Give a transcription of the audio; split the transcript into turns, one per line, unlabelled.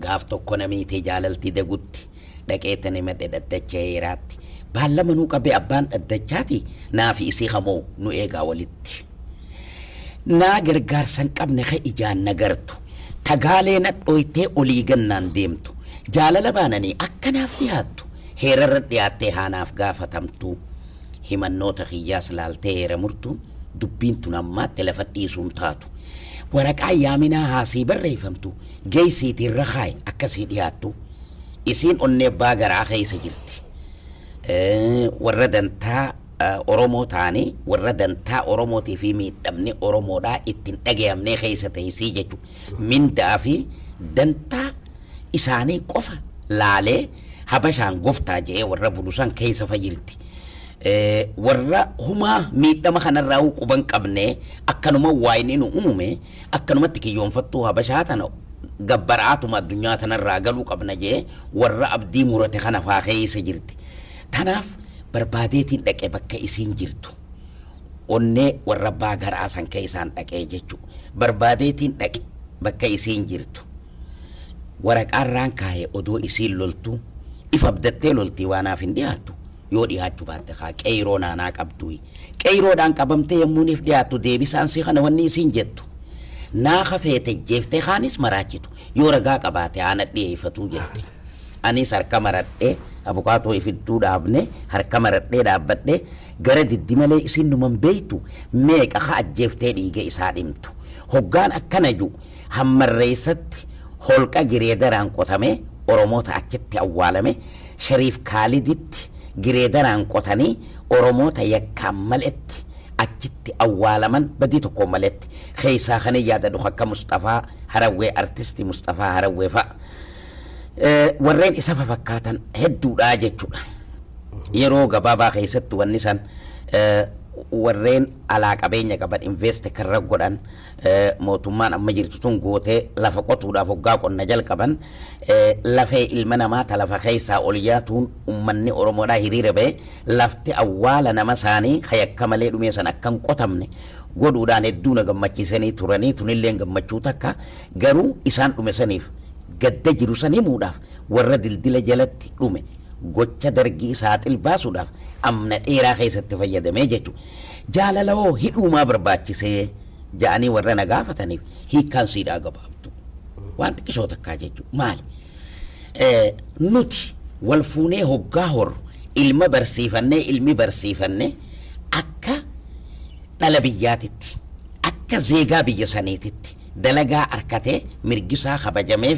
gaaf tokko namiitee jaalaltii dagutti dhaqeetani madde dhaddachee heeraatti baallama nuu qabee abbaan dhaddachaati naafi isii hamoo nu eegaa walitti naa gargaarsan qabne ka ijaan nagartu tagaalee nadhooytee olii gannaan deemtu jaalala baananii akkanaaf dhiyaattu heerarra dhiyaattee haanaaf gaafatamtu himannoota kiyyaas laaltee heera murtu dubbiin tun ammaatti lafa dhiisuun taatu waraqaa yaaminaa haasii barreeffamtu geeysiitiin rahaay akkasii dhiyaattu isiin onnee abbaa garaa keessa jirti warra dantaa Oromoo taanii warra dantaa Oromootii fi miidhamni Oromoodhaa ittiin dhagayamnee keessa ta'isii jechu mindaa fi dantaa isaanii qofa laalee habashaan goftaa jedhee warra bulusan keessa fayirti warra humaa miidhama kanarraa quban qabnee akkanuma waa'inni nu uume akkanumatti kiyyoonfattuu habashaa tana gabbaraatuma addunyaa tanarraa galuu qabna jedhee warra abdii murate kana faa keessa jirti tanaaf barbaadeetiin dhaqee bakka isiin jirtu onnee warra abbaa garaa san keessaan dhaqee jechu barbaadeetiin dhaqe bakka isiin jirtu waraqaarraan kaa'ee odoo isiin loltu ifa abdattee loltii waanaaf hin dhiyaattu yoo dhiyaachuu baatte haa qeyroo naanaa qabdu qeyroodhaan qabamtee yommuuniif dhiyaattu deebisaan si kana wanni isiin jettu naa hafeete jeeftee haanis maraachitu yoo ragaa qabaate aana dhiyeeffatuu jette anis harka maradhee abukaatoo ifidduu dhaabne harka maradhee dhaabbadhee gara diddi malee isin numan beeytu meeqa haa ajjeeftee dhiiga isaa dhimtu hoggaan akkana ju hammarreessatti holqa gireedaraan qotame Oromoota achitti awwaalame Shariif Kaaliditti gireedaraan qotanii Oromoota yakkaan maletti achitti awwaalaman badii tokko maletti keessaa kan yaadadhu akka Mustafaa Harawwee artisti Mustafaa Harawwee fa'a warreen isa fakkaatan hedduudha jechuudha yeroo gabaabaa keessatti wanni san warreen alaa qabeenya qaban investe karra godhan mootummaan amma jirtu tun gootee lafa qotuudhaaf hoggaa qonna jalqaban lafee ilma namaa ta lafa keessaa ol yaatuun ummanni Oromoodhaa hiriira ba'e lafti awwaala nama isaanii hayakka malee dhumee san akkan qotamne godhuudhaan hedduu na gammachiisanii turanii tunillee gammachuu takka garuu isaan dhume saniif gadda jiru san himuudhaaf warra dildila jalatti dhume gocha dargii saaxil baasuudhaaf amna dheeraa keessatti fayyadamee jechuudha. Jaalalawoo hidhuumaa barbaachisee ja'anii warra na gaafataniif hiikkaan siidhaa gabaabdu waan xiqqishoo takkaa jechuudha. Maali? Nuti wal fuunee hoggaa horru ilma barsiifannee ilmi barsiifannee akka dhala biyyaatitti akka zeegaa biyya saniititti dalagaa arkatee mirgisaa kabajamee